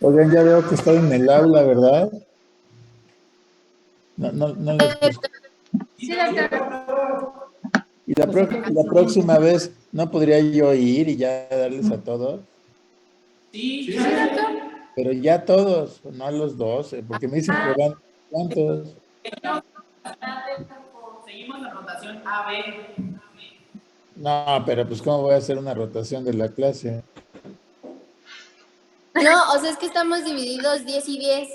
Oigan, ya veo que están en el aula, ¿verdad? No les escucho. Sí, doctor. Y la próxima vez, ¿no podría yo ir y ya darles a todos? Sí, doctor. Pero ya todos, no a los 12, porque me dicen que van, ¿cuántos? Seguimos la rotación AB. No, pero pues ¿cómo voy a hacer una rotación de la clase? No, o sea, es que estamos divididos 10 y 10.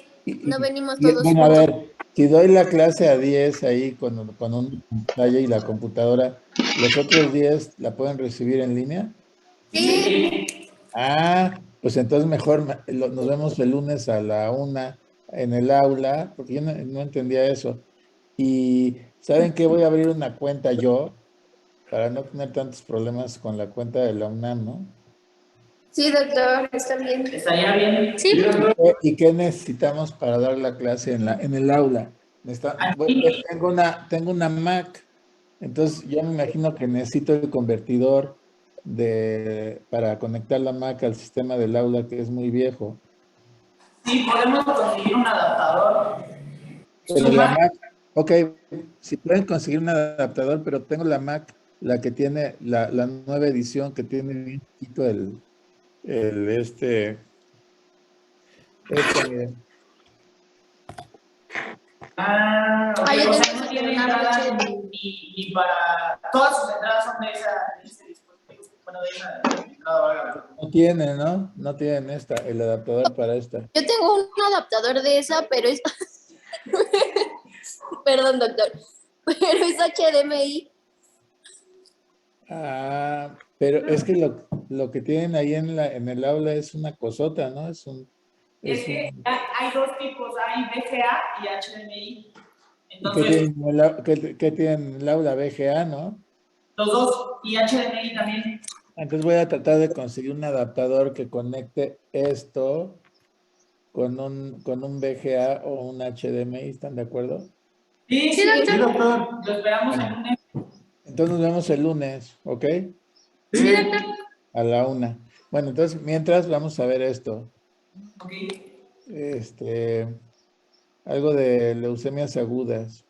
No venimos todos Bueno, a juntos. ver, si doy la clase a 10 ahí con una pantalla y la computadora, ¿los otros 10 la pueden recibir en línea? Sí. Ah, pues entonces mejor nos vemos el lunes a la 1 en el aula, porque yo no entendía eso. Y ¿saben qué? Voy a abrir una cuenta yo para no tener tantos problemas con la cuenta de la UNAM, ¿no? Sí, doctor, está bien. ¿Estaría bien? Sí. ¿Y qué necesitamos para dar la clase en el aula? Aquí. Tengo una Mac, entonces yo me imagino que necesito el convertidor para conectar la Mac al sistema del aula que es muy viejo. Sí, podemos conseguir un adaptador. Pero Su la Mac. Mac, ok, si pueden conseguir un adaptador, pero tengo la Mac, la que tiene la nueva edición que tiene bien chiquito el miren. Ah, ok. Ah, yo O tengo sea, no una tiene terminal entrada HD. ni para. Todas sus entradas son de ese dispositivo. Bueno, de esa entrada, valga. No tiene, ¿no? No tienen el adaptador para esta. Yo tengo un adaptador de esa, pero es. Perdón, doctor. Pero es HDMI. Ah, pero es que lo que tienen ahí en el aula es una cosota, ¿no? Es Es que un, hay dos tipos, hay VGA y HDMI. ¿y qué Entonces, tienen qué tienen en el aula? VGA, ¿no? los dos y HDMI también. Entonces voy a tratar de conseguir un adaptador que conecte esto con un VGA o un HDMI, ¿están de acuerdo? Sí, Sí, sí, doctor. doctor. Lo esperamos el Bueno, lunes. entonces nos vemos el lunes, ¿ok? Sí, doctor. A la 1. Bueno, entonces mientras vamos a ver esto. Ok. Este, algo de leucemias agudas.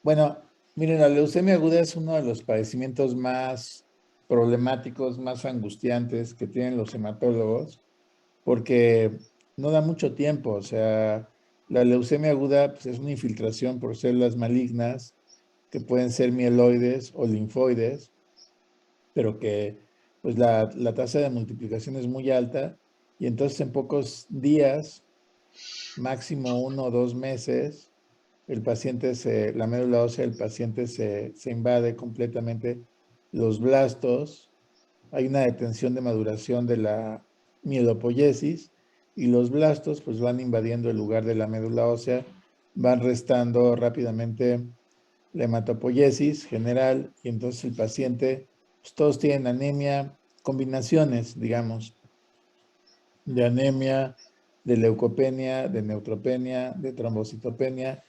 Bueno, miren, la leucemia aguda es uno de los padecimientos más problemáticos, más angustiantes que tienen los hematólogos, porque no da mucho tiempo. O sea, la leucemia aguda pues, es una infiltración por células malignas que pueden ser mieloides o linfoides, pero que pues la tasa de multiplicación es muy alta y entonces en pocos días, máximo 1 o 2 meses, la médula ósea del paciente se invade completamente los blastos, hay una detención de maduración de la mielopoiesis y los blastos pues van invadiendo el lugar de la médula ósea, van restando rápidamente la hematopoiesis general y entonces el paciente, pues todos tienen anemia, combinaciones, digamos, de anemia, de leucopenia, de neutropenia, de trombocitopenia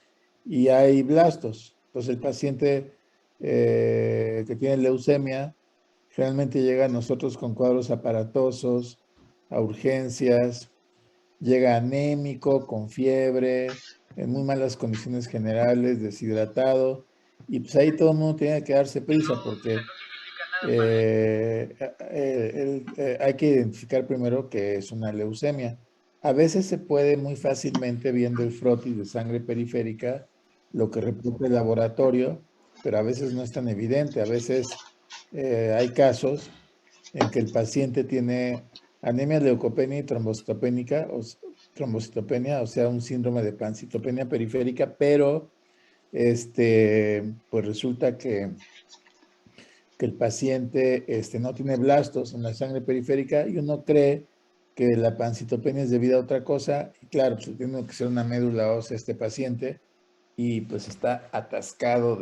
y hay blastos. Entonces el paciente que tiene leucemia generalmente llega a nosotros con cuadros aparatosos, a urgencias, llega anémico, con fiebre, en muy malas condiciones generales, deshidratado, y pues ahí todo el mundo tiene que darse prisa porque hay que identificar primero que es una leucemia. A veces se puede muy fácilmente viendo el frotis de sangre periférica, lo que reporta el laboratorio, pero a veces no es tan evidente. A veces hay casos en que el paciente tiene anemia leucopenia y trombocitopenia, o sea, un síndrome de pancitopenia periférica, pero pues resulta que el paciente no tiene blastos en la sangre periférica y uno cree que la pancitopenia es debido a otra cosa. Y claro, pues tiene que ser una médula ósea este paciente y pues está atascado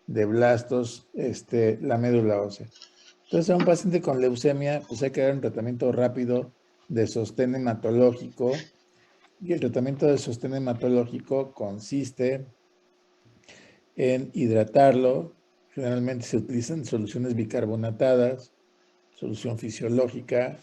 de blastos la médula ósea. Entonces, a un paciente con leucemia, pues hay que dar un tratamiento rápido de sostén hematológico. Y el tratamiento de sostén hematológico consiste en hidratarlo. Generalmente se utilizan soluciones bicarbonatadas, solución fisiológica,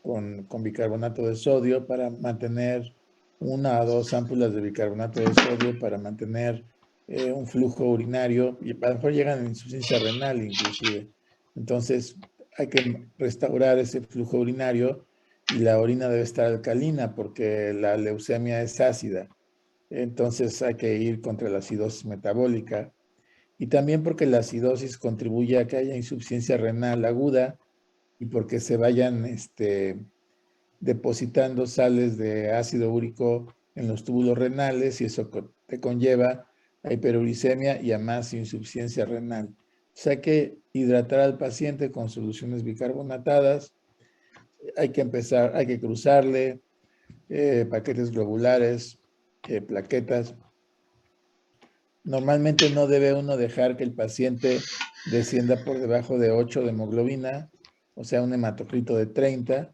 con bicarbonato de sodio para mantener 1 a 2 ámpulas de bicarbonato de sodio para mantener un flujo urinario y a lo mejor llegan a insuficiencia renal inclusive. Entonces hay que restaurar ese flujo urinario y la orina debe estar alcalina porque la leucemia es ácida. Entonces hay que ir contra la acidosis metabólica y también porque la acidosis contribuye a que haya insuficiencia renal aguda y porque se vayan depositando sales de ácido úrico en los túbulos renales y eso te conlleva a hiperuricemia y a más insuficiencia renal. O sea, hay que hidratar al paciente con soluciones bicarbonatadas, hay que cruzarle paquetes globulares, plaquetas. Normalmente no debe uno dejar que el paciente descienda por debajo de 8 de hemoglobina, o sea, un hematocrito de 30,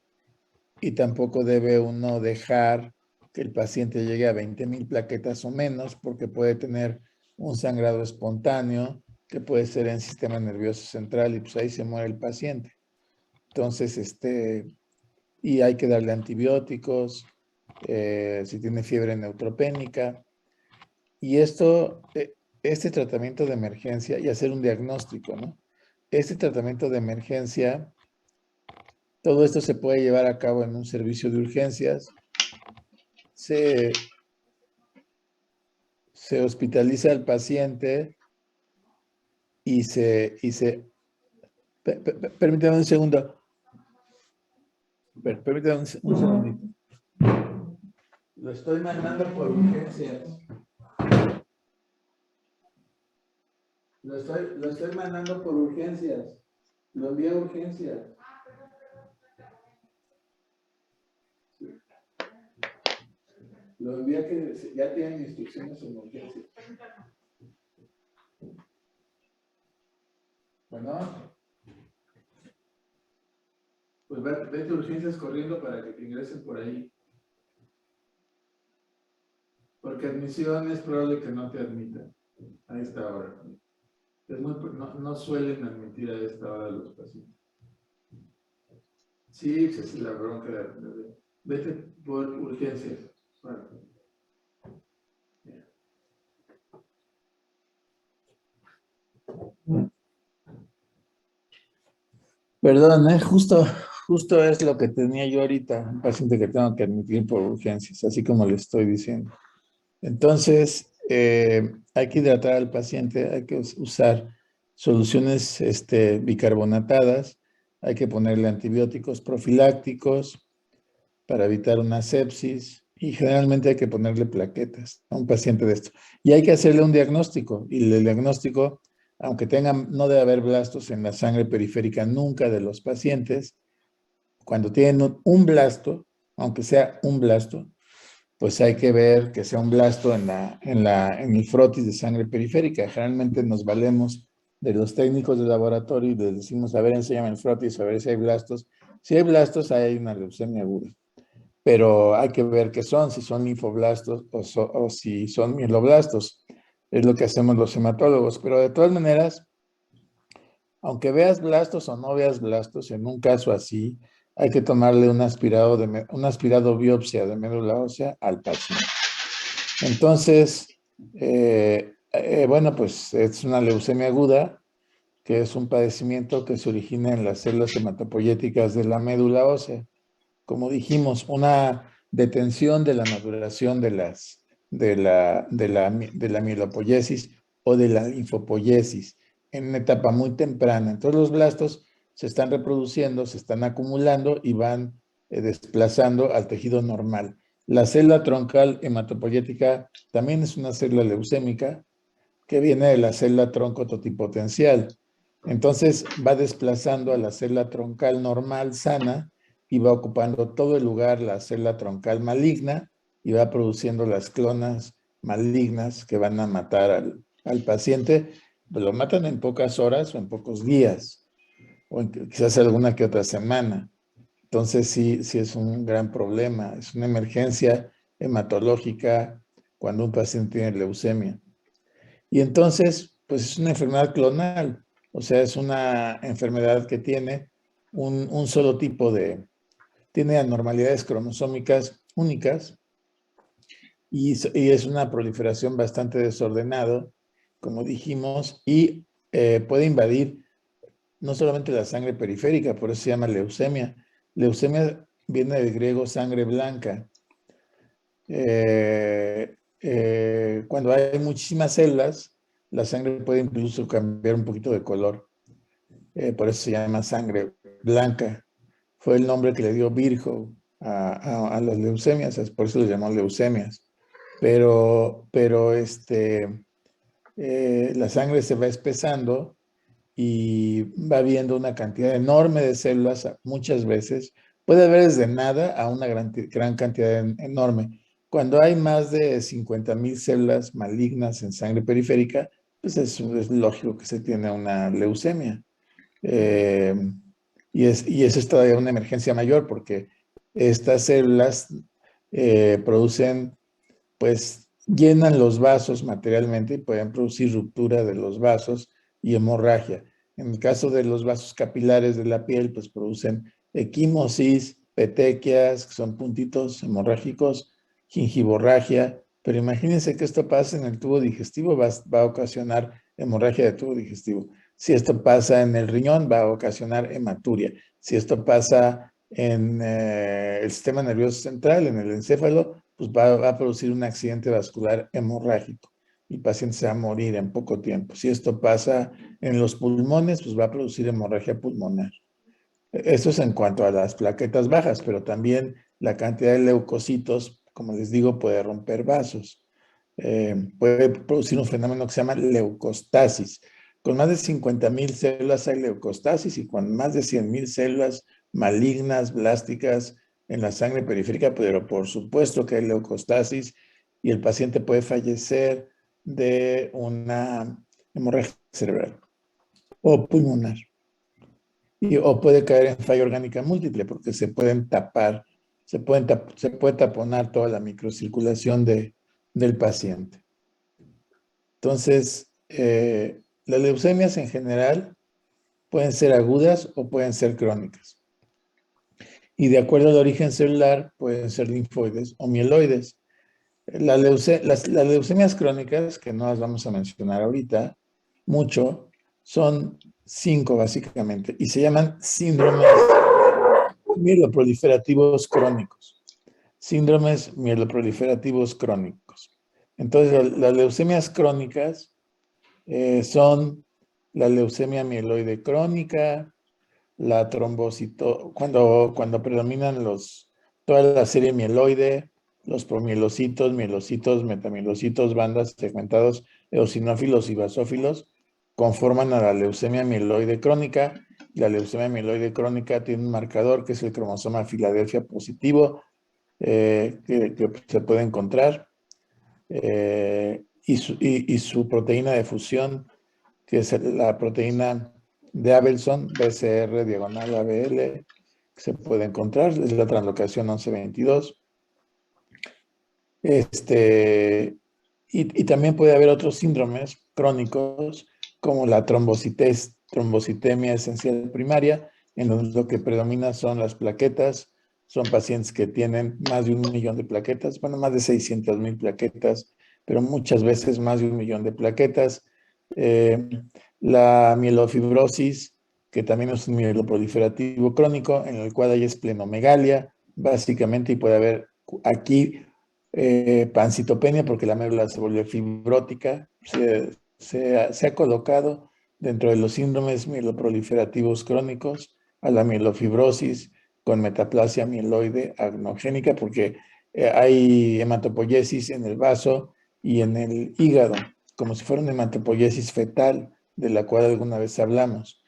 y tampoco debe uno dejar que el paciente llegue a 20,000 plaquetas o menos, porque puede tener un sangrado espontáneo, que puede ser en sistema nervioso central, y pues ahí se muere el paciente. Entonces, y hay que darle antibióticos, si tiene fiebre neutropénica, y este tratamiento de emergencia, y hacer un diagnóstico, ¿no? Este tratamiento de emergencia, todo esto se puede llevar a cabo en un servicio de urgencias. Se hospitaliza al paciente y permítame un segundo. Permítame un segundito. Lo estoy mandando por urgencias. Lo estoy mandando por urgencias. Lo envío a urgencias. Lo envía que ya tienen instrucciones en urgencias. Bueno. Pues vete a urgencias corriendo para que te ingresen por ahí. Porque admisión es probable que no te admitan a esta hora. No suelen admitir a esta hora a los pacientes. Sí, es la bronca. Vete por urgencias. Bueno. Perdón, justo es lo que tenía yo ahorita, un paciente que tengo que admitir por urgencias, así como le estoy diciendo. Entonces, hay que hidratar al paciente, hay que usar soluciones bicarbonatadas, hay que ponerle antibióticos profilácticos para evitar una sepsis y generalmente hay que ponerle plaquetas a un paciente de esto. Y hay que hacerle un diagnóstico y el diagnóstico, aunque no debe haber blastos en la sangre periférica nunca de los pacientes, cuando tienen un blasto, aunque sea un blasto, pues hay que ver que sea un blasto en el frotis de sangre periférica. Generalmente nos valemos de los técnicos de laboratorio y les decimos, a ver, enséñame el frotis, a ver si hay blastos. Si hay blastos, hay una leucemia aguda. Pero hay que ver qué son, si son linfoblastos o si son mieloblastos. Es lo que hacemos los hematólogos. Pero de todas maneras, aunque veas blastos o no veas blastos, en un caso así, hay que tomarle un aspirado biopsia de médula ósea al paciente. Entonces, bueno, pues es una leucemia aguda, que es un padecimiento que se origina en las células hematopoyéticas de la médula ósea. Como dijimos, una detención de la maduración de la mielopoiesis o de la linfopoiesis en una etapa muy temprana. Entonces los blastos se están reproduciendo, se están acumulando y van desplazando al tejido normal. La célula troncal hematopoyética también es una célula leucémica que viene de la célula tronco totipotencial. Entonces va desplazando a la célula troncal normal sana y va ocupando todo el lugar la célula troncal maligna y va produciendo las clonas malignas que van a matar al paciente. Lo matan en pocas horas o en pocos días, o quizás alguna que otra semana. Entonces sí es un gran problema, es una emergencia hematológica cuando un paciente tiene leucemia. Y entonces, pues es una enfermedad clonal, o sea, es una enfermedad que tiene un solo tipo de tiene anormalidades cromosómicas únicas y es una proliferación bastante desordenada, como dijimos, y puede invadir no solamente la sangre periférica, por eso se llama leucemia. Leucemia viene del griego sangre blanca. Cuando hay muchísimas células, la sangre puede incluso cambiar un poquito de color. Por eso se llama sangre blanca. Fue el nombre que le dio Virchow a las leucemias, por eso le llamó leucemias. Pero la sangre se va espesando y va viendo una cantidad enorme de células muchas veces. Puede haber desde nada a una gran cantidad enorme. Cuando hay más de 50,000 células malignas en sangre periférica, pues es lógico que se tiene una leucemia. Y eso es todavía una emergencia mayor porque estas células producen, pues llenan los vasos materialmente y pueden producir ruptura de los vasos y hemorragia. En el caso de los vasos capilares de la piel, pues producen equimosis, petequias, que son puntitos hemorrágicos, gingivorragia, pero imagínense que esto pasa en el tubo digestivo, va a ocasionar hemorragia de tubo digestivo. Si esto pasa en el riñón, va a ocasionar hematuria. Si esto pasa en el sistema nervioso central, en el encéfalo, pues va a producir un accidente vascular hemorrágico. El paciente se va a morir en poco tiempo. Si esto pasa en los pulmones, pues va a producir hemorragia pulmonar. Eso es en cuanto a las plaquetas bajas, pero también la cantidad de leucocitos, como les digo, puede romper vasos. Puede producir un fenómeno que se llama leucostasis. Con más de 50,000 células hay leucostasis y con más de 100,000 células malignas, blásticas en la sangre periférica, pero por supuesto que hay leucostasis y el paciente puede fallecer de una hemorragia cerebral o pulmonar. O puede caer en falla orgánica múltiple porque se pueden tapar, se puede taponar toda la microcirculación del paciente. Entonces, las leucemias en general pueden ser agudas o pueden ser crónicas. Y de acuerdo al origen celular, pueden ser linfoides o mieloides. Las leucemias crónicas, que no las vamos a mencionar ahorita mucho, son 5 básicamente y se llaman síndromes mieloproliferativos crónicos. Síndromes mieloproliferativos crónicos. Entonces, las leucemias crónicas son la leucemia mieloide crónica, la trombocito, cuando predominan toda la serie mieloide, los promielocitos, mielocitos, metamielocitos, bandas, segmentados, eosinófilos y basófilos, conforman a la leucemia mieloide crónica. La leucemia mieloide crónica tiene un marcador que es el cromosoma Filadelfia positivo, que se puede encontrar, y su proteína de fusión, que es la proteína de Abelson, BCR/ABL, que se puede encontrar, es la translocación 1122. Y también puede haber otros síndromes crónicos, como la trombocitemia esencial primaria, en donde lo que predomina son las plaquetas. Son pacientes que tienen más de 1,000,000 de plaquetas, bueno, más de 600,000 plaquetas, pero muchas veces más de 1,000,000 de plaquetas. La mielofibrosis, que también es un mieloproliferativo crónico, en el cual hay esplenomegalia, básicamente, y puede haber aquí pancitopenia, porque la médula se vuelve fibrótica. Se ha colocado dentro de los síndromes mieloproliferativos crónicos a la mielofibrosis con metaplasia mieloide agnogénica, porque hay hematopoiesis en el vaso y en el hígado, como si fuera una hematopoiesis fetal, de la cual alguna vez hablamos.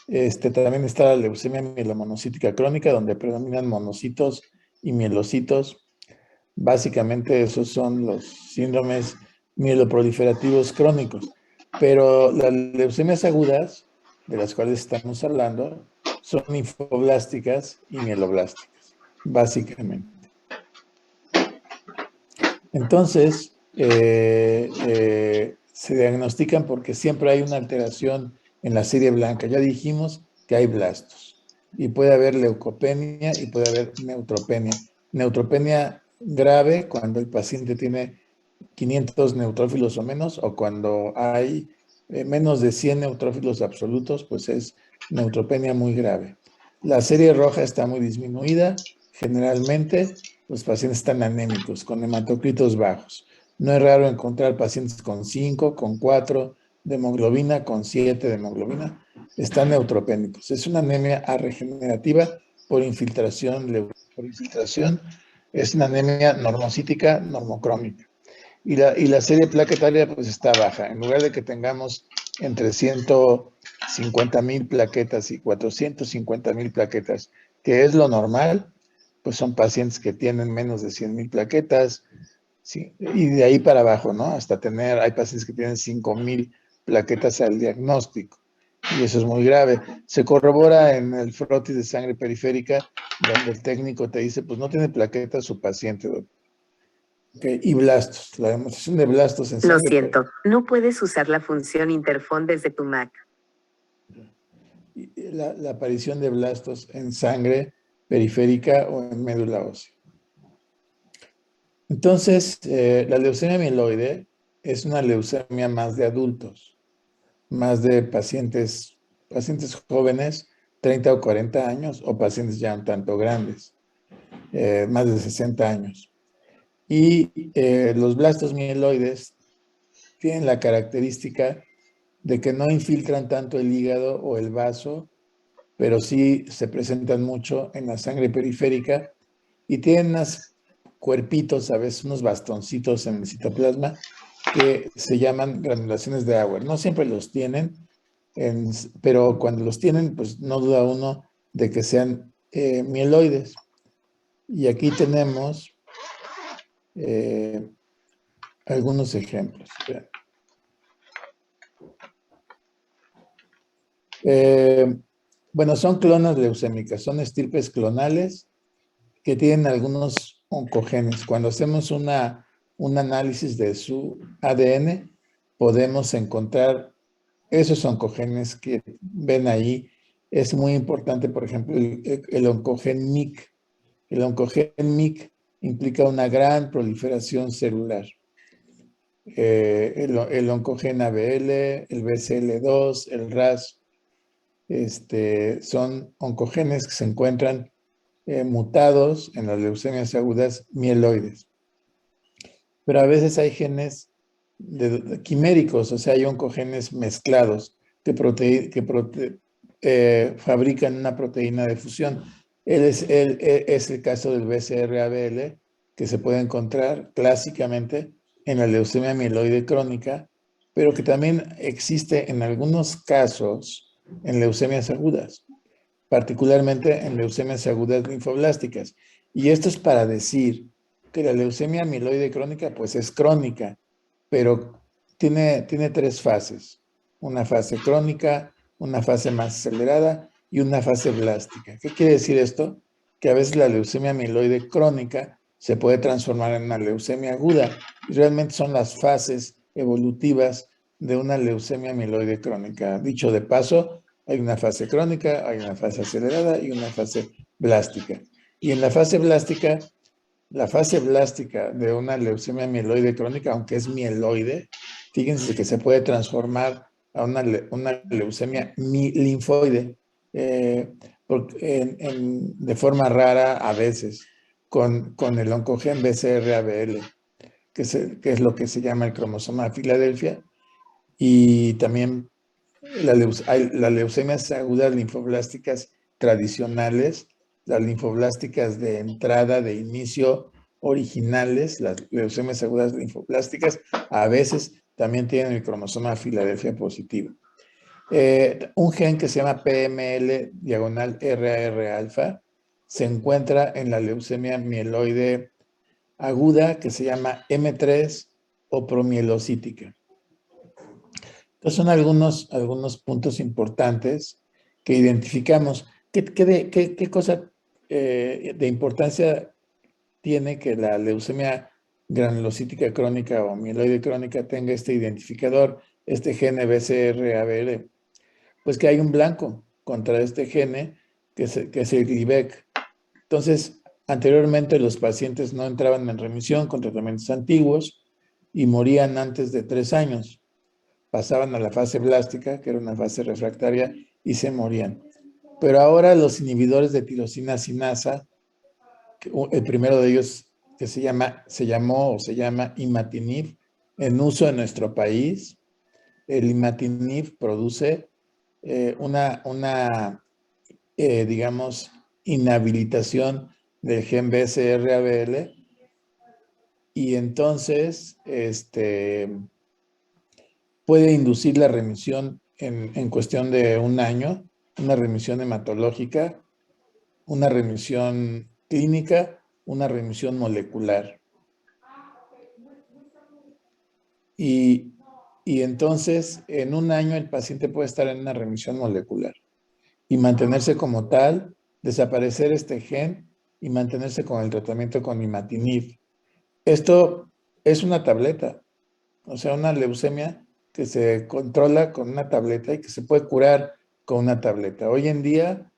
También está la leucemia mielomonocítica crónica, donde predominan monocitos y mielocitos. Básicamente esos son los síndromes mieloproliferativos crónicos. Pero las leucemias agudas, de las cuales estamos hablando, son linfoblásticas y mieloblásticas, básicamente. Entonces, se diagnostican porque siempre hay una alteración en la serie blanca. Ya dijimos que hay blastos. y puede haber leucopenia y puede haber neutropenia. Neutropenia grave cuando el paciente tiene 500 neutrófilos o menos, o cuando hay menos de 100 neutrófilos absolutos, pues es neutropenia muy grave. La serie roja está muy disminuida. Generalmente los pacientes están anémicos, con hematocritos bajos. No es raro encontrar pacientes con 5, con 4 de hemoglobina, con 7 de hemoglobina. Están neutropénicos. Es una anemia arregenerativa por infiltración. Es una anemia normocítica, normocrómica. Y la serie plaquetaria pues está baja. En lugar de que tengamos entre 150,000 plaquetas y 450,000 plaquetas, que es lo normal, pues son pacientes que tienen menos de 100,000 plaquetas, ¿sí? Y de ahí para abajo, ¿no? Hasta hay pacientes que tienen 5,000 plaquetas al diagnóstico. Y eso es muy grave. Se corrobora en el frotis de sangre periférica, donde el técnico te dice, pues no tiene plaquetas su paciente, doctor. Okay. Y blastos, la demostración de blastos en sangre. Lo siento, no puedes usar la función interfón desde tu Mac. La aparición de blastos en sangre periférica o en médula ósea. Entonces, la leucemia mieloide es una leucemia más de adultos, más de pacientes jóvenes, 30 o 40 años, o pacientes ya un tanto grandes, más de 60 años. Y los blastos mieloides tienen la característica de que no infiltran tanto el hígado o el vaso, pero sí se presentan mucho en la sangre periférica y tienen unos cuerpitos, a veces unos bastoncitos en el citoplasma que se llaman granulaciones de Auer. No siempre los tienen, pero cuando los tienen, pues no duda uno de que sean mieloides. Y aquí tenemos algunos ejemplos. Bueno, son clonas leucémicas, son estirpes clonales que tienen algunos oncogenes. Cuando hacemos un análisis de su ADN, podemos encontrar esos oncogenes que ven ahí. Es muy importante, por ejemplo, el oncogen MYC. El oncogen MYC implica una gran proliferación celular. El oncogen ABL, el BCL2, el RAS, son oncogenes que se encuentran mutados en las leucemias agudas mieloides. Pero a veces hay genes quiméricos, o sea, hay oncogenes mezclados que fabrican una proteína de fusión. Es el caso del BCR-ABL, que se puede encontrar clásicamente en la leucemia mieloide crónica, pero que también existe en algunos casos en leucemias agudas, particularmente en leucemias agudas linfoblásticas. Y esto es para decir que la leucemia mieloide crónica, pues es crónica, pero tiene 3 fases. Una fase crónica, una fase más acelerada y una fase blástica. ¿Qué quiere decir esto? Que a veces la leucemia mieloide crónica se puede transformar en una leucemia aguda. Y realmente son las fases evolutivas de una leucemia mieloide crónica. Dicho de paso, hay una fase crónica, hay una fase acelerada y una fase blástica. Y en la fase blástica de una leucemia mieloide crónica, aunque es mieloide, fíjense que se puede transformar a una leucemia linfoide de forma rara a veces, con el oncogen BCR-ABL, que es lo que se llama el cromosoma de Filadelfia, y también las leucemias agudas linfoblásticas tradicionales, las linfoblásticas de entrada, de inicio originales, las leucemias agudas linfoblásticas, a veces también tienen el cromosoma Filadelfia positivo. Un gen que se llama PML-RAR alfa se encuentra en la leucemia mieloide aguda que se llama M3 o promielocítica. Entonces son algunos puntos importantes que identificamos. ¿Qué cosa de importancia tiene que la leucemia granulocítica crónica o mieloide crónica tenga este identificador, este gene BCR-ABL? Pues que hay un blanco contra este gene que es el Glivec. Entonces, anteriormente los pacientes no entraban en remisión con tratamientos antiguos y morían antes de 3 años. Pasaban a la fase blástica, que era una fase refractaria, y se morían. Pero ahora los inhibidores de tirosina sinasa, el primero de ellos que se llama imatinib, en uso en nuestro país. El imatinib produce digamos, inhabilitación del gen BCR-ABL, y entonces puede inducir la remisión en cuestión de 1 año, una remisión hematológica, una remisión clínica, una remisión molecular. Y entonces, en 1 año el paciente puede estar en una remisión molecular y mantenerse como tal, desaparecer este gen y mantenerse con el tratamiento con imatinib. Esto es una tableta, o sea, una leucemia que se controla con una tableta y que se puede curar con una tableta. Hoy en día,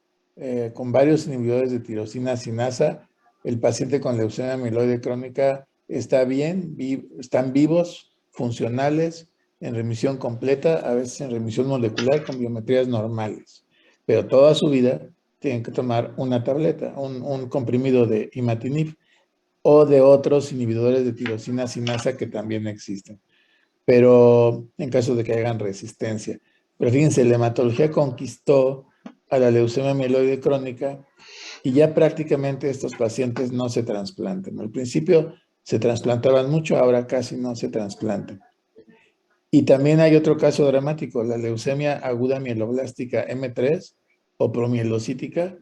con varios inhibidores de tirosina sinasa, el paciente con leucemia amiloide crónica está bien, están vivos, funcionales, en remisión completa, a veces en remisión molecular con biometrías normales. Pero toda su vida tienen que tomar una tableta, un comprimido de imatinib o de otros inhibidores de tirosina sinasa que también existen, pero en caso de que hagan resistencia. Pero fíjense, la hematología conquistó a la leucemia mieloide crónica y ya prácticamente estos pacientes no se trasplantan. Al principio se trasplantaban mucho, ahora casi no se trasplantan. Y también hay otro caso dramático, la leucemia aguda mieloblástica M3 o promielocítica,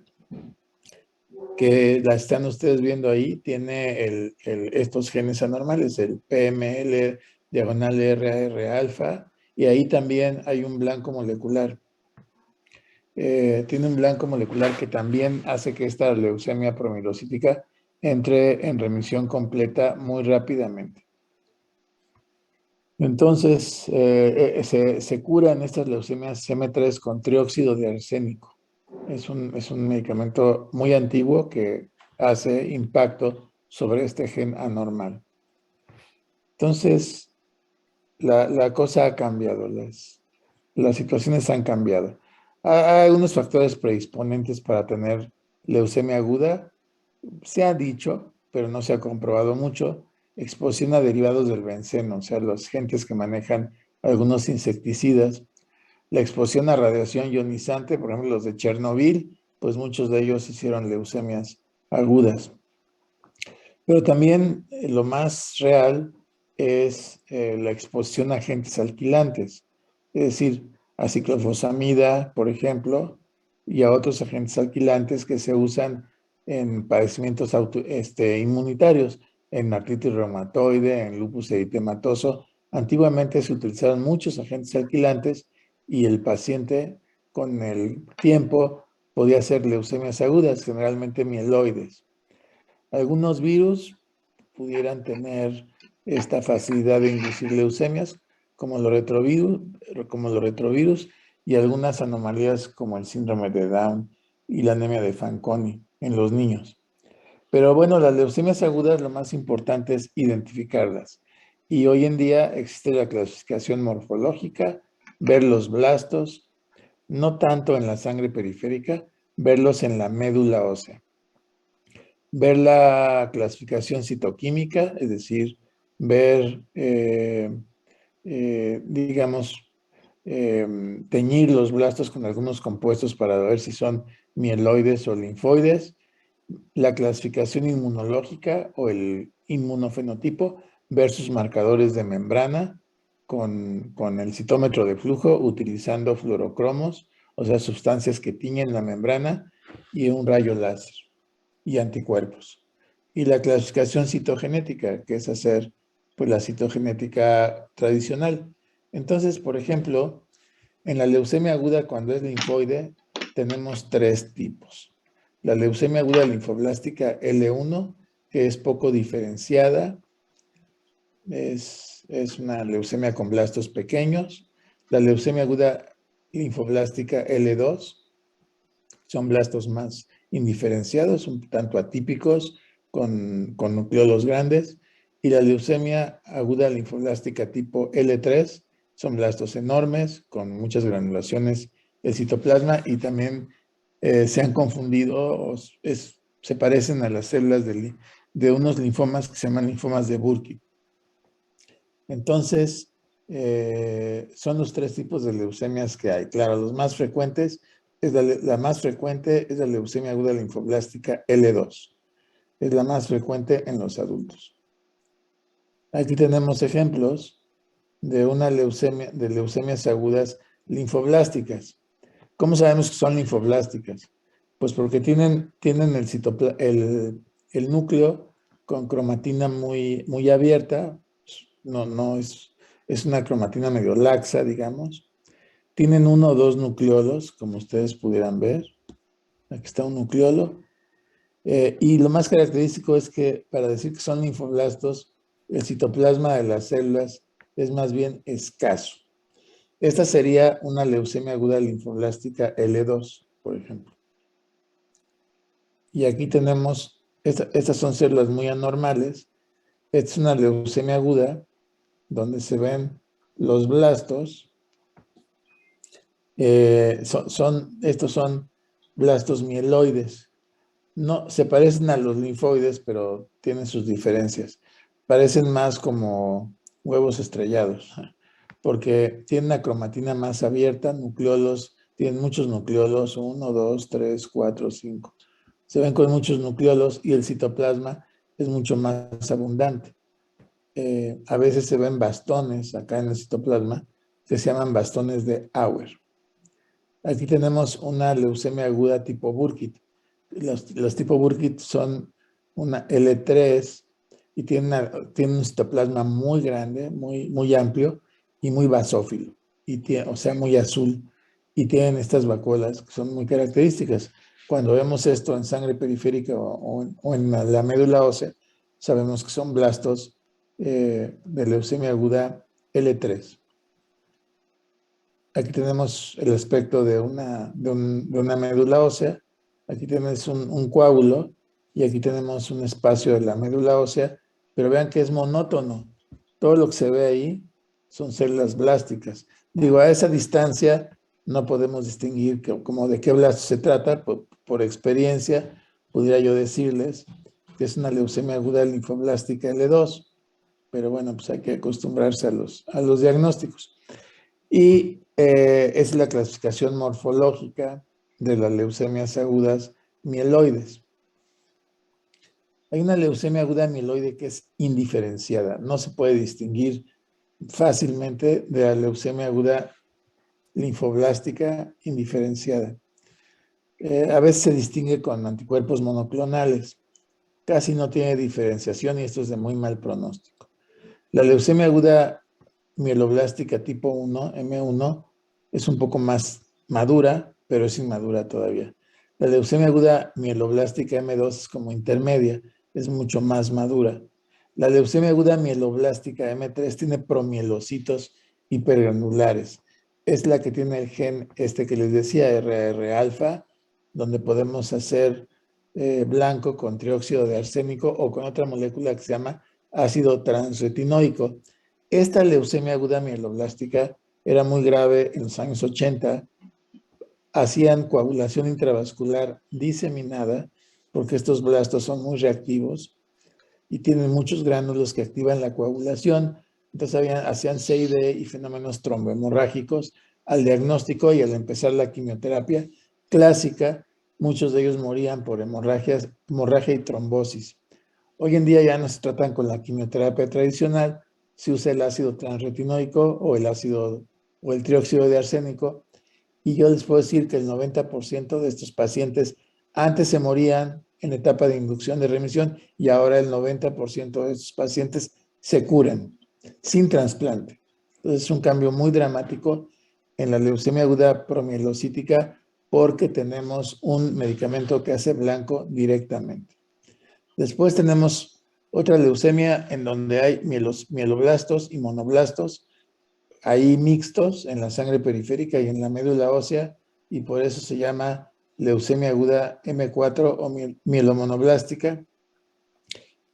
que la están ustedes viendo ahí, tiene estos genes anormales, el PML, diagonal RAR alfa, y ahí también hay un blanco molecular. Tiene un blanco molecular que también hace que esta leucemia promielocítica entre en remisión completa muy rápidamente. Entonces, se curan estas leucemias M3 con trióxido de arsénico. Es un medicamento muy antiguo que hace impacto sobre este gen anormal. Entonces, la cosa ha cambiado, las situaciones han cambiado. Hay algunos factores predisponentes para tener leucemia aguda. Se ha dicho, pero no se ha comprobado mucho, exposición a derivados del benceno, o sea, los gentes que manejan algunos insecticidas. La exposición a radiación ionizante, por ejemplo, los de Chernobyl, pues muchos de ellos hicieron leucemias agudas. Pero también lo más real es la exposición a agentes alquilantes, es decir, a ciclofosfamida, por ejemplo, y a otros agentes alquilantes que se usan en padecimientos inmunitarios, en artritis reumatoide, en lupus eritematoso. Antiguamente se utilizaron muchos agentes alquilantes y el paciente con el tiempo podía hacer leucemias agudas, generalmente mieloides. Algunos virus pudieran tener esta facilidad de inducir leucemias, como los retrovirus y algunas anomalías como el síndrome de Down y la anemia de Fanconi en los niños. Pero bueno, las leucemias agudas, lo más importante es identificarlas. Y hoy en día existe la clasificación morfológica, ver los blastos, no tanto en la sangre periférica, verlos en la médula ósea. Ver la clasificación citoquímica, es decir, ver, digamos, teñir los blastos con algunos compuestos para ver si son mieloides o linfoides. La clasificación inmunológica o el inmunofenotipo, ver sus marcadores de membrana con el citómetro de flujo utilizando fluorocromos, o sea, sustancias que tiñen la membrana, y un rayo láser y anticuerpos. Y la clasificación citogenética, que es hacer pues, la citogenética tradicional. Entonces, por ejemplo, en la leucemia aguda, cuando es linfoide, tenemos 3 tipos. La leucemia aguda linfoblástica L1, que es poco diferenciada, es una leucemia con blastos pequeños. La leucemia aguda linfoblástica L2, son blastos más indiferenciados, un tanto atípicos, con nucleolos grandes, y la leucemia aguda linfoblástica tipo L3 son blastos enormes, con muchas granulaciones del citoplasma, y también se han confundido, se parecen a las células de unos linfomas que se llaman linfomas de Burkitt. Entonces, son los 3 tipos de leucemias que hay. Claro, los más frecuentes, la más frecuente es la leucemia aguda linfoblástica L2. Es la más frecuente en los adultos. Aquí tenemos ejemplos de leucemias agudas linfoblásticas. ¿Cómo sabemos que son linfoblásticas? Pues porque tienen el núcleo con cromatina muy abierta. No es una cromatina medio laxa, digamos. Tienen 1 o 2 nucleolos, como ustedes pudieran ver. Aquí está un nucleolo. Y lo más característico es que para decir que son linfoblastos, el citoplasma de las células es más bien escaso. Esta sería una leucemia aguda linfoblástica L2, por ejemplo. Y aquí tenemos, estas son células muy anormales. Esta es una leucemia aguda donde se ven los blastos. Estos son blastos mieloides. No, se parecen a los linfoides, pero tienen sus diferencias. Parecen más como huevos estrellados, porque tienen una cromatina más abierta, nucleolos, tienen muchos nucleolos, 1, 2, 3, 4, 5. Se ven con muchos nucleolos y el citoplasma es mucho más abundante. A veces se ven bastones acá en el citoplasma que se llaman bastones de Auer. Aquí tenemos una leucemia aguda tipo Burkitt. Los tipo Burkitt son una L3 y tienen un citoplasma muy grande, muy amplio y muy basófilo, o sea, muy azul. Y tienen estas vacuolas que son muy características. Cuando vemos esto en sangre periférica o en la médula ósea, sabemos que son blastos de leucemia aguda L3. Aquí tenemos el aspecto de una médula ósea. Aquí tenemos un coágulo y aquí tenemos un espacio de la médula ósea, pero vean que es monótono. Todo lo que se ve ahí son células blásticas. Digo, a esa distancia no podemos distinguir como de qué blasto se trata. Por experiencia, pudiera yo decirles que es una leucemia aguda linfoblástica L2, pero bueno, pues hay que acostumbrarse a los diagnósticos. Y es la clasificación morfológica de las leucemias agudas mieloides. Hay una leucemia aguda mieloide que es indiferenciada, no se puede distinguir fácilmente de la leucemia aguda linfoblástica indiferenciada. A veces se distingue con anticuerpos monoclonales, casi no tiene diferenciación y esto es de muy mal pronóstico. La leucemia aguda mieloblástica tipo 1, M1, es un poco más madura, pero es inmadura todavía. La leucemia aguda mieloblástica M2 es como intermedia, es mucho más madura. La leucemia aguda mieloblástica M3 tiene promielocitos hipergranulares. Es la que tiene el gen que les decía, RR alfa, donde podemos hacer blanco con trióxido de arsénico o con otra molécula que se llama ácido transretinoico. Esta leucemia aguda mieloblástica era muy grave en los años 80. Hacían coagulación intravascular diseminada porque estos blastos son muy reactivos y tienen muchos gránulos que activan la coagulación. Entonces hacían CID y fenómenos trombohemorrágicos al diagnóstico y al empezar la quimioterapia clásica. Muchos de ellos morían por hemorragia y trombosis. Hoy en día ya no se tratan con la quimioterapia tradicional, se usa el ácido transretinoico o el trióxido de arsénico, y yo les puedo decir que el 90% de estos pacientes antes se morían en etapa de inducción de remisión y ahora el 90% de estos pacientes se curan sin trasplante. Entonces es un cambio muy dramático en la leucemia aguda promielocítica porque tenemos un medicamento que hace blanco directamente. Después tenemos otra leucemia en donde hay mieloblastos y monoblastos, ahí mixtos en la sangre periférica y en la médula ósea, y por eso se llama leucemia aguda M4 o mielomonoblástica,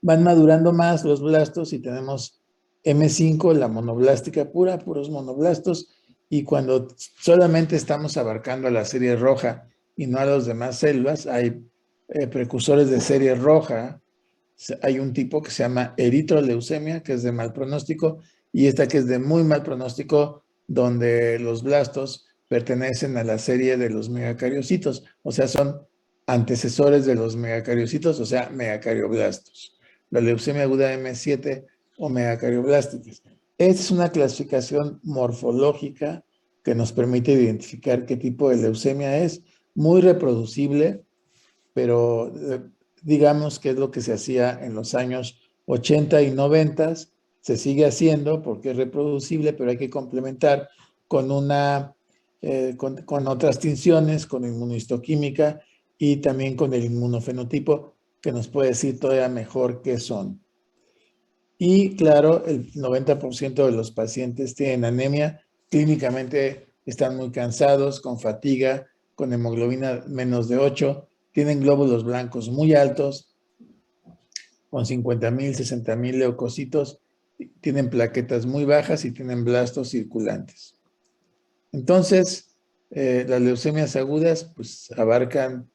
van madurando más los blastos y tenemos M5, la monoblástica pura, puros monoblastos, y cuando solamente estamos abarcando a la serie roja y no a las demás células, hay precursores de serie roja. Hay un tipo que se llama eritroleucemia, que es de mal pronóstico, y esta que es de muy mal pronóstico, donde los blastos pertenecen a la serie de los megacariocitos, o sea, son antecesores de los megacariocitos, o sea, megacarioblastos. La leucemia aguda M7 o megacarioblásticas. Esta es una clasificación morfológica que nos permite identificar qué tipo de leucemia es, muy reproducible, pero digamos que es lo que se hacía en los años 80 y 90, se sigue haciendo porque es reproducible, pero hay que complementar con con otras tinciones, con inmunohistoquímica y también con el inmunofenotipo, que nos puede decir todavía mejor qué son. Y claro, el 90% de los pacientes tienen anemia, clínicamente están muy cansados, con fatiga, con hemoglobina menos de 8, tienen glóbulos blancos muy altos, con 50,000, 60,000 leucocitos, tienen plaquetas muy bajas y tienen blastos circulantes. Entonces, las leucemias agudas pues abarcan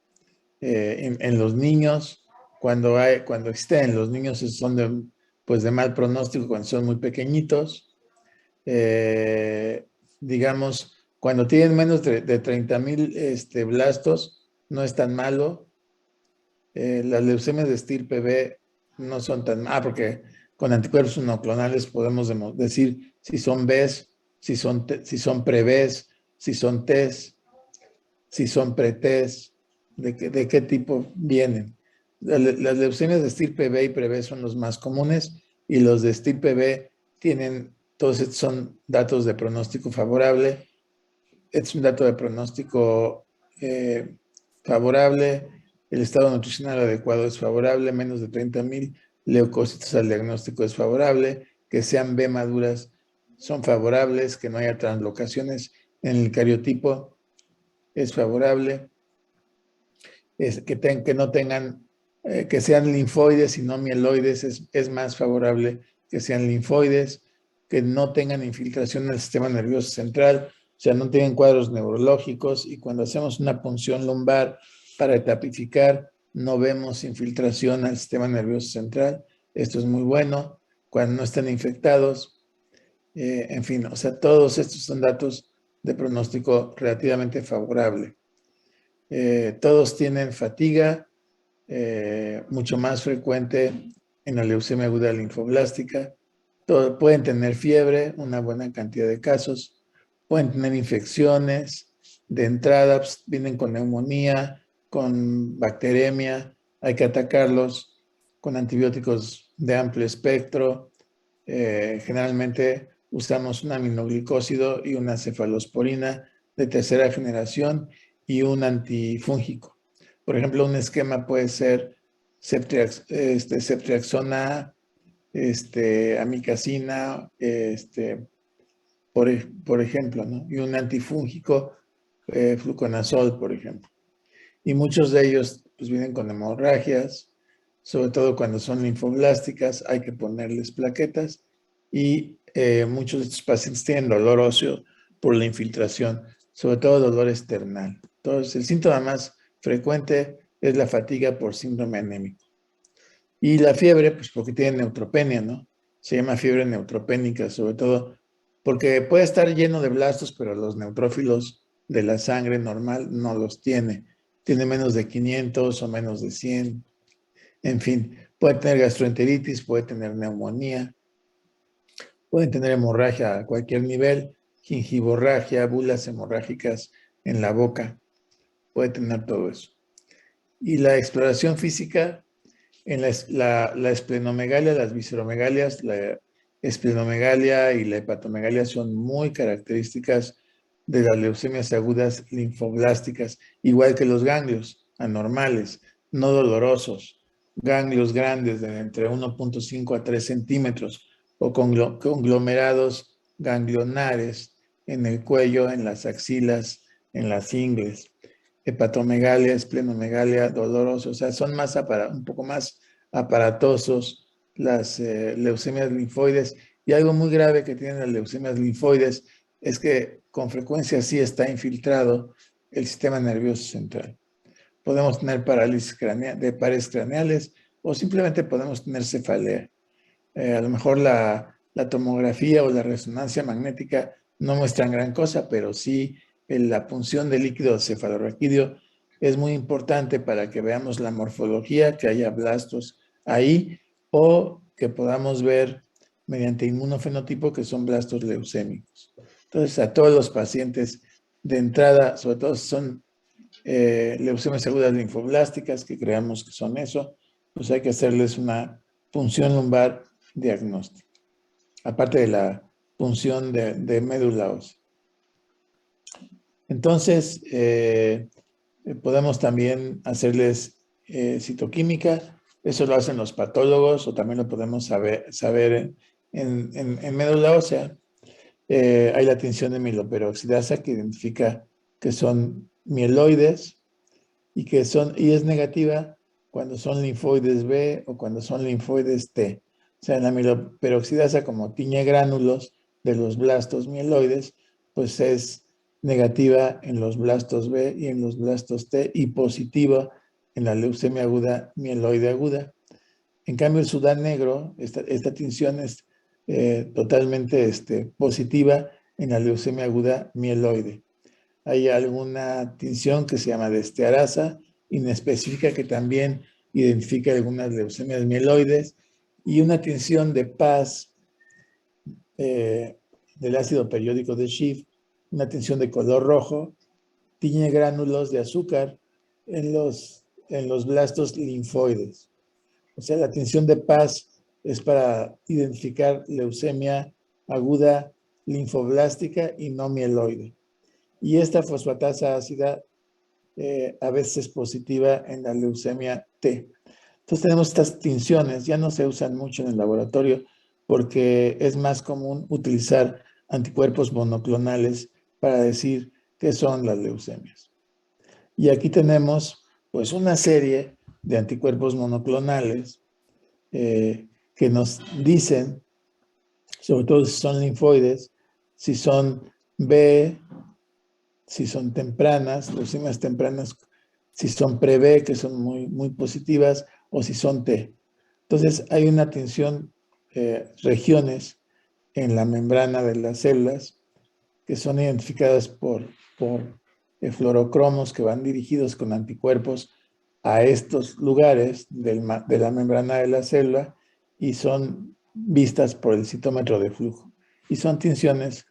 en los niños, cuando existen en los niños son de mal pronóstico cuando son muy pequeñitos. Digamos, cuando tienen menos de 30,000 blastos, no es tan malo. Las leucemias de estirpe B no son tan porque con anticuerpos monoclonales podemos decir si son Bs, si son pre-Bs, si son Ts, si son pre-Ts, de qué tipo vienen. Las leucemias de estirpe B y pre-B son los más comunes, y los de estirpe B todos estos son datos de pronóstico favorable. Es un dato de pronóstico favorable. El estado nutricional adecuado es favorable, menos de 30,000 leucocitos al diagnóstico es favorable, que sean B maduras son favorables, que no haya translocaciones en el cariotipo es favorable, que no tengan, que sean linfoides y no mieloides es más favorable que sean linfoides, que no tengan infiltración en el sistema nervioso central, o sea, no tienen cuadros neurológicos, y cuando hacemos una punción lumbar para etapificar, no vemos infiltración al sistema nervioso central. Esto es muy bueno. Cuando no están infectados, en fin, o sea, todos estos son datos de pronóstico relativamente favorable. Todos tienen fatiga, mucho más frecuente en la leucemia aguda linfoblástica. Pueden tener fiebre, una buena cantidad de casos. Pueden tener infecciones. De entrada, pues, vienen con neumonía, con bacteremia. Hay que atacarlos con antibióticos de amplio espectro. Generalmente usamos un aminoglicósido y una cefalosporina de tercera generación y un antifúngico. Por ejemplo, un esquema puede ser ceftriaxona, amicacina, por ejemplo, ¿no? Y un antifúngico, fluconazol, por ejemplo. Y muchos de ellos pues vienen con hemorragias, sobre todo cuando son linfoblásticas, hay que ponerles plaquetas, y muchos de estos pacientes tienen dolor óseo por la infiltración, sobre todo dolor esternal. Entonces, el síntoma más frecuente es la fatiga por síndrome anémico. Y la fiebre, pues porque tiene neutropenia, ¿no? Se llama fiebre neutropénica, sobre todo porque puede estar lleno de blastos, pero los neutrófilos de la sangre normal no los tiene. Tiene menos de 500 o menos de 100. En fin, puede tener gastroenteritis, puede tener neumonía, pueden tener hemorragia a cualquier nivel, gingivorragia, bulas hemorrágicas en la boca, puede tener todo eso. Y la exploración física, en la esplenomegalia, las visceromegalias, la esplenomegalia y la hepatomegalia son muy características de las leucemias agudas linfoblásticas, igual que los ganglios anormales, no dolorosos, ganglios grandes de entre 1.5 a 3 centímetros, o conglomerados ganglionares en el cuello, en las axilas, en las ingles. hepatomegalia, esplenomegalia, doloroso, o sea, son más un poco más aparatosos las leucemias linfoides. Y algo muy grave que tienen las leucemias linfoides es que con frecuencia sí está infiltrado el sistema nervioso central. Podemos tener parálisis de pares craneales o simplemente podemos tener cefalea. A lo mejor la tomografía o la resonancia magnética no muestran gran cosa, pero sí la punción del líquido cefalorraquídeo es muy importante para que veamos la morfología, que haya blastos ahí, o que podamos ver mediante inmunofenotipo que son blastos leucémicos. Entonces, a todos los pacientes de entrada, sobre todo si son leucemias agudas linfoblásticas, que creamos que son eso, pues hay que hacerles una punción lumbar diagnóstica, aparte de la punción de médula ósea. Entonces, podemos también hacerles citoquímica, eso lo hacen los patólogos o también lo podemos saber en médula ósea. Hay la tinción de mieloperoxidasa que identifica que son mieloides y es negativa cuando son linfoides B o cuando son linfoides T. O sea, en la mieloperoxidasa, como tiñe gránulos de los blastos mieloides, pues es negativa en los blastos B y en los blastos T y positiva en la leucemia aguda mieloide aguda. En cambio, el Sudán negro, esta tinción es totalmente positiva en la leucemia aguda mieloide. Hay alguna tinción que se llama de estearasa inespecífica que también identifica algunas leucemias mieloides y una tinción de PAS del ácido periódico de Schiff, una tinción de color rojo, tiñe gránulos de azúcar en los blastos linfoides. O sea, la tinción de PAS es para identificar leucemia aguda linfoblástica y no mieloide. Y esta fosfatasa ácida a veces es positiva en la leucemia T. Entonces tenemos estas tinciones, ya no se usan mucho en el laboratorio porque es más común utilizar anticuerpos monoclonales para decir qué son las leucemias. Y aquí tenemos pues una serie de anticuerpos monoclonales que nos dicen, sobre todo si son linfoides, si son B, si son tempranas, leucemias tempranas, si son pre-B, que son muy, muy positivas, o si son T. Entonces, hay una tinción, regiones en la membrana de las células que son identificadas por fluorocromos que van dirigidos con anticuerpos a estos lugares de la membrana de la célula y son vistas por el citómetro de flujo. Y son tinciones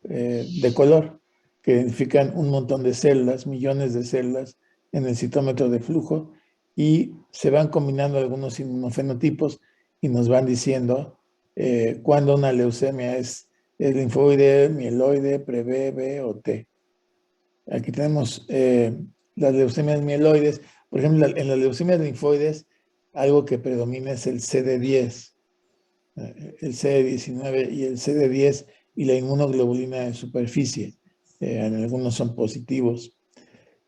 de color que identifican un montón de células, millones de células en el citómetro de flujo y se van combinando algunos inmunofenotipos y nos van diciendo cuándo una leucemia es linfoide, mieloide, pre-B, B o T. Aquí tenemos las leucemias mieloides. Por ejemplo, en las leucemias linfoides, algo que predomina es el CD10, el CD19 y el CD10 y la inmunoglobulina de superficie. En algunos son positivos.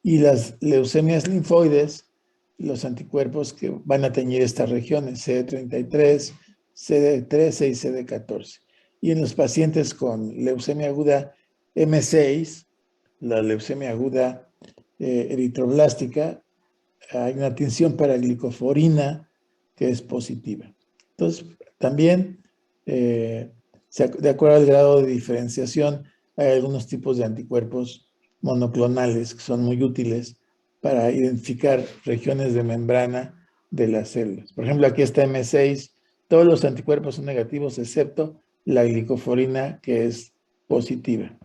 Y las leucemias linfoides, los anticuerpos que van a teñir estas regiones, CD33, CD13 y CD14. Y en los pacientes con leucemia aguda M6, la leucemia aguda eritroblástica, hay una tinción para glicoforina que es positiva. Entonces, también, de acuerdo al grado de diferenciación, hay algunos tipos de anticuerpos monoclonales que son muy útiles para identificar regiones de membrana de las células. Por ejemplo, aquí está M6, todos los anticuerpos son negativos excepto la glicoforina que es positiva.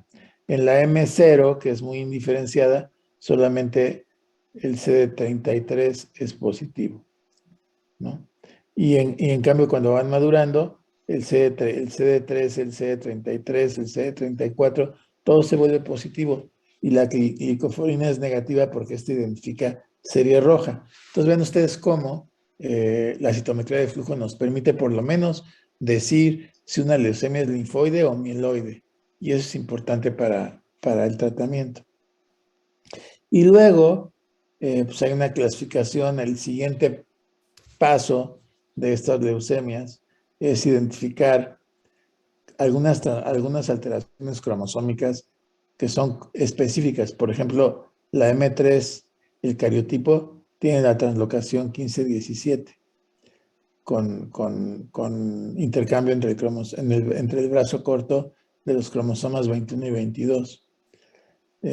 En la M0, que es muy indiferenciada, solamente el CD33 es positivo, ¿no? Y en cambio, cuando van madurando, el CD3, el CD33, el CD34, todo se vuelve positivo y la glicoforina es negativa porque esto identifica serie roja. Entonces, ven ustedes cómo la citometría de flujo nos permite por lo menos decir si una leucemia es linfoide o mieloide. Y eso es importante para el tratamiento. Y luego, pues hay una clasificación. El siguiente paso de estas leucemias es identificar algunas alteraciones cromosómicas que son específicas. Por ejemplo, la M3, el cariotipo, tiene la translocación 15-17 con intercambio entre el brazo corto de los cromosomas 21 y 22. La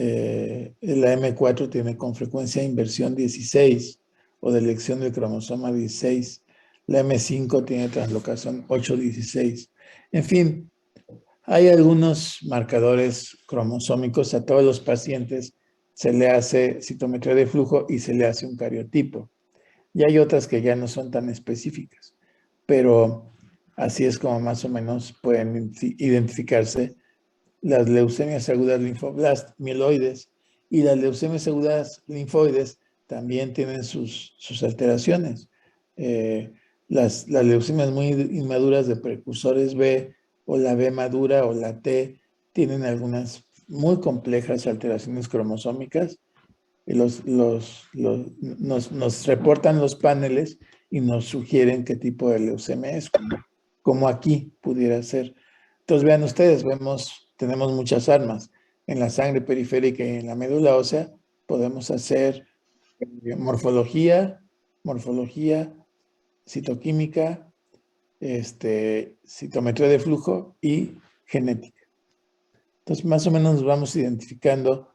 M4 tiene con frecuencia inversión 16 o delección del cromosoma 16. La M5 tiene translocación 8-16. En fin, hay algunos marcadores cromosómicos. A todos los pacientes se le hace citometría de flujo y se le hace un cariotipo. Y hay otras que ya no son tan específicas, pero así es como más o menos pueden identificarse las leucemias agudas linfoblast mieloides, y las leucemias agudas linfoides también tienen sus alteraciones. Las leucemias muy inmaduras de precursores B, o la B madura o la T, tienen algunas muy complejas alteraciones cromosómicas. Y nos reportan los paneles y nos sugieren qué tipo de leucemia es, como aquí pudiera ser. Entonces, vean ustedes, tenemos muchas armas. En la sangre periférica y en la médula ósea podemos hacer morfología, citoquímica, citometría de flujo y genética. Entonces, más o menos vamos identificando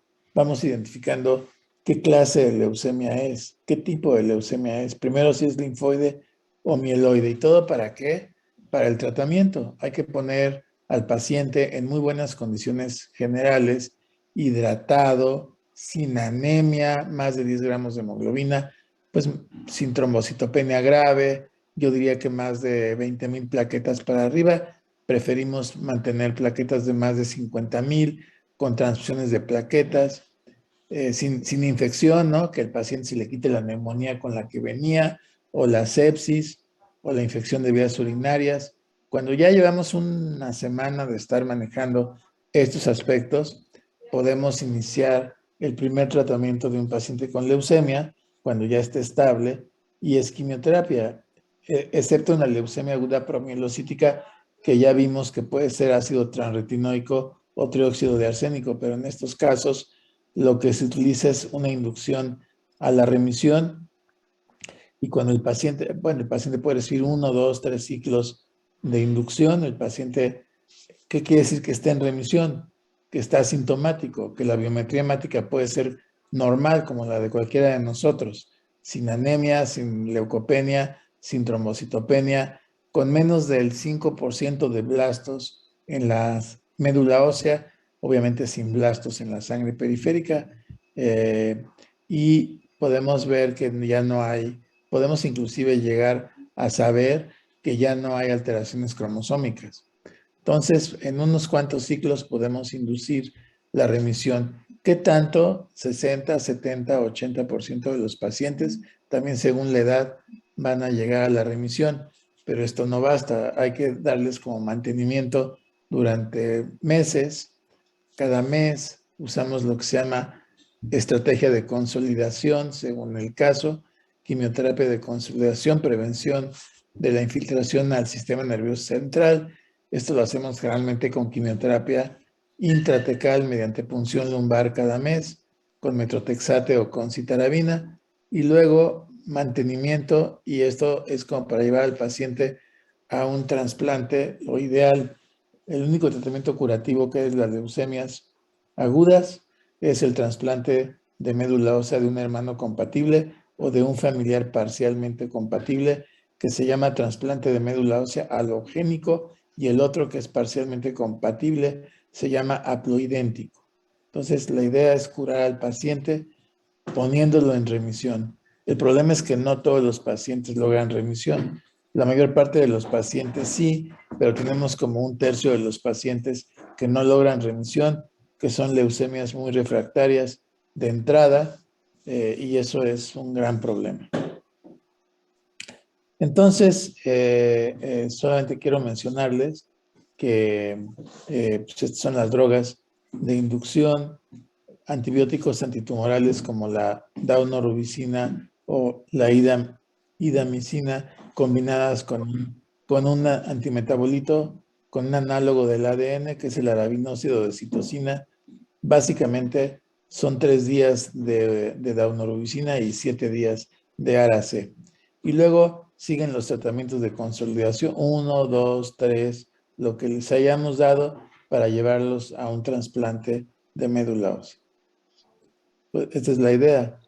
qué clase de leucemia es, qué tipo de leucemia es. Primero, si es linfoide o mieloide. ¿Y todo para qué? Para el tratamiento. Hay que poner al paciente en muy buenas condiciones generales, hidratado, sin anemia, más de 10 gramos de hemoglobina, pues sin trombocitopenia grave. Yo diría que más de 20,000 plaquetas para arriba. Preferimos mantener plaquetas de más de 50,000 con transfusiones de plaquetas, sin infección, ¿no? Que el paciente se le quite la neumonía con la que venía, o la sepsis, o la infección de vías urinarias. Cuando ya llevamos una semana de estar manejando estos aspectos, podemos iniciar el primer tratamiento de un paciente con leucemia, cuando ya esté estable, y es quimioterapia, excepto en la leucemia aguda promielocítica, que ya vimos que puede ser ácido transretinoico o trióxido de arsénico, pero en estos casos lo que se utiliza es una inducción a la remisión, y cuando el paciente puede recibir 1, 2, 3 ciclos de inducción. El paciente, ¿qué quiere decir que está en remisión? Que está asintomático, que la biometría hemática puede ser normal como la de cualquiera de nosotros, sin anemia, sin leucopenia, sin trombocitopenia, con menos del 5% de blastos en la médula ósea, obviamente sin blastos en la sangre periférica, y podemos ver que ya no hay, podemos inclusive llegar a saber que ya no hay alteraciones cromosómicas. Entonces, en unos cuantos ciclos podemos inducir la remisión. ¿Qué tanto? 60, 70, 80% de los pacientes, también según la edad, van a llegar a la remisión. Pero esto no basta, hay que darles como mantenimiento durante meses. Cada mes usamos lo que se llama estrategia de consolidación, según el caso, quimioterapia de consolidación, prevención de la infiltración al sistema nervioso central. Esto lo hacemos generalmente con quimioterapia intratecal mediante punción lumbar cada mes, con metrotexate o con citarabina, y luego mantenimiento, y esto es como para llevar al paciente a un trasplante. Lo ideal, el único tratamiento curativo que es las leucemias agudas, es el trasplante de médula ósea de un hermano compatible o de un familiar parcialmente compatible, que se llama trasplante de médula ósea alogénico, y el otro, que es parcialmente compatible, se llama haploidéntico. Entonces, la idea es curar al paciente poniéndolo en remisión. El problema es que no todos los pacientes logran remisión. La mayor parte de los pacientes sí, pero tenemos como 1/3 de los pacientes que no logran remisión, que son leucemias muy refractarias de entrada, y eso es un gran problema. Entonces, solamente quiero mencionarles que pues estas son las drogas de inducción. antibióticos antitumorales como la daunorubicina o la idamicina combinadas con un antimetabolito, con un análogo del ADN, que es el arabinósido de citosina. Básicamente son 3 días de daunorubicina y 7 días de ARA-C. Y luego siguen los tratamientos de consolidación, 1, 2, 3, lo que les hayamos dado para llevarlos a un trasplante de médula ósea. Pues esta es la idea.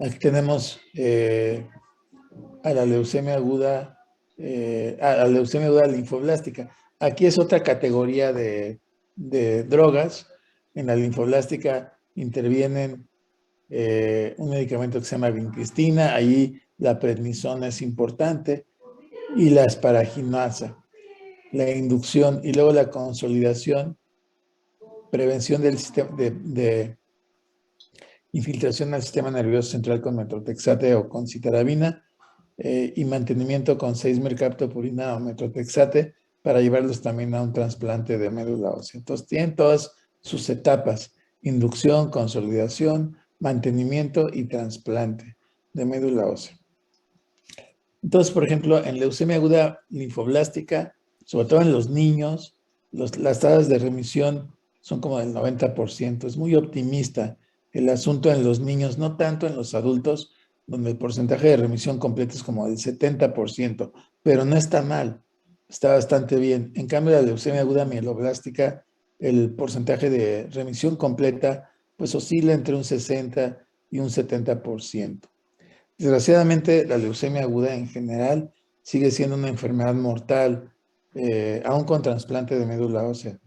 Aquí tenemos a la leucemia aguda, linfoblástica. Aquí es otra categoría de drogas. En la linfoblástica intervienen un medicamento que se llama vincristina, ahí la prednisona es importante, y la asparaginasa, la inducción y luego la consolidación, prevención del sistema de infiltración al sistema nervioso central con metrotexate o con citarabina, y mantenimiento con 6-mercaptopurina o metrotexate para llevarlos también a un trasplante de médula ósea. Entonces tienen todas sus etapas: inducción, consolidación, mantenimiento y trasplante de médula ósea. Entonces, por ejemplo, en leucemia aguda linfoblástica, sobre todo en los niños, las tasas de remisión son como del 90%. Es muy optimista el asunto en los niños, no tanto en los adultos, donde el porcentaje de remisión completa es como del 70%, pero no está mal, está bastante bien. En cambio, la leucemia aguda mieloblástica, el porcentaje de remisión completa pues oscila entre un 60 y un 70%. Desgraciadamente, la leucemia aguda en general sigue siendo una enfermedad mortal, aún con trasplante de médula ósea.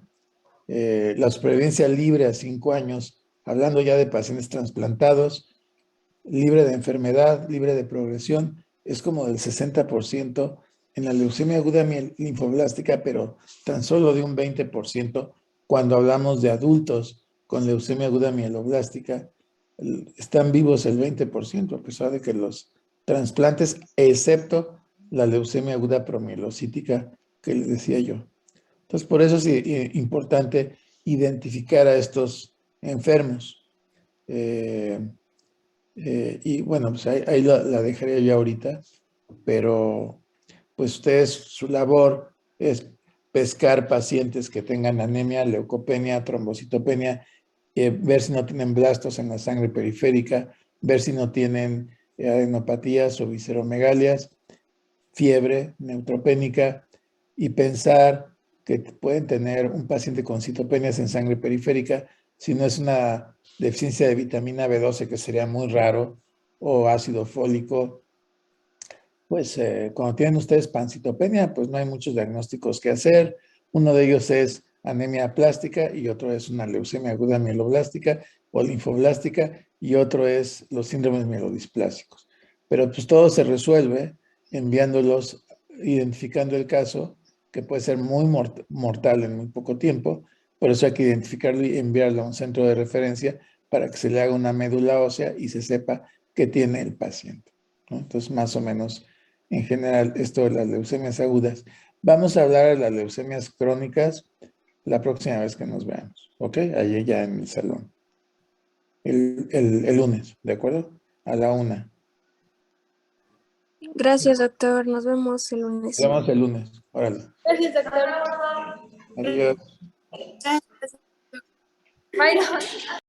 La supervivencia libre a 5 años, hablando ya de pacientes trasplantados, libre de enfermedad, libre de progresión, es como del 60% en la leucemia aguda linfoblástica, pero tan solo de un 20% cuando hablamos de adultos con leucemia aguda mieloblástica. Están vivos el 20%, a pesar de que los trasplantes, excepto la leucemia aguda promielocítica que les decía yo. Entonces, por eso es importante identificar a estos enfermos. Y bueno, pues ahí la dejaría yo ahorita, pero pues ustedes, su labor es pescar pacientes que tengan anemia, leucopenia, trombocitopenia, ver si no tienen blastos en la sangre periférica, ver si no tienen adenopatías o visceromegalias, fiebre neutropénica, y pensar que pueden tener un paciente con citopenias en sangre periférica, si no es una deficiencia de vitamina B12, que sería muy raro, o ácido fólico. Pues cuando tienen ustedes pancitopenia, pues no hay muchos diagnósticos que hacer. Uno de ellos es anemia plástica y otro es una leucemia aguda mieloblástica o linfoblástica, y otro es los síndromes mielodisplásicos. Pero pues todo se resuelve enviándolos, identificando el caso, que puede ser muy mortal en muy poco tiempo. Por eso hay que identificarlo y enviarlo a un centro de referencia para que se le haga una médula ósea y se sepa qué tiene el paciente, ¿no? Entonces, más o menos, en general, esto de las leucemias agudas. Vamos a hablar de las leucemias crónicas la próxima vez que nos veamos, ¿ok? Allí ya en el salón. El lunes, ¿de acuerdo? A la 1. Gracias, doctor. Nos vemos el lunes. Nos vemos el lunes. Órale. Gracias, doctor. Adiós. Bye.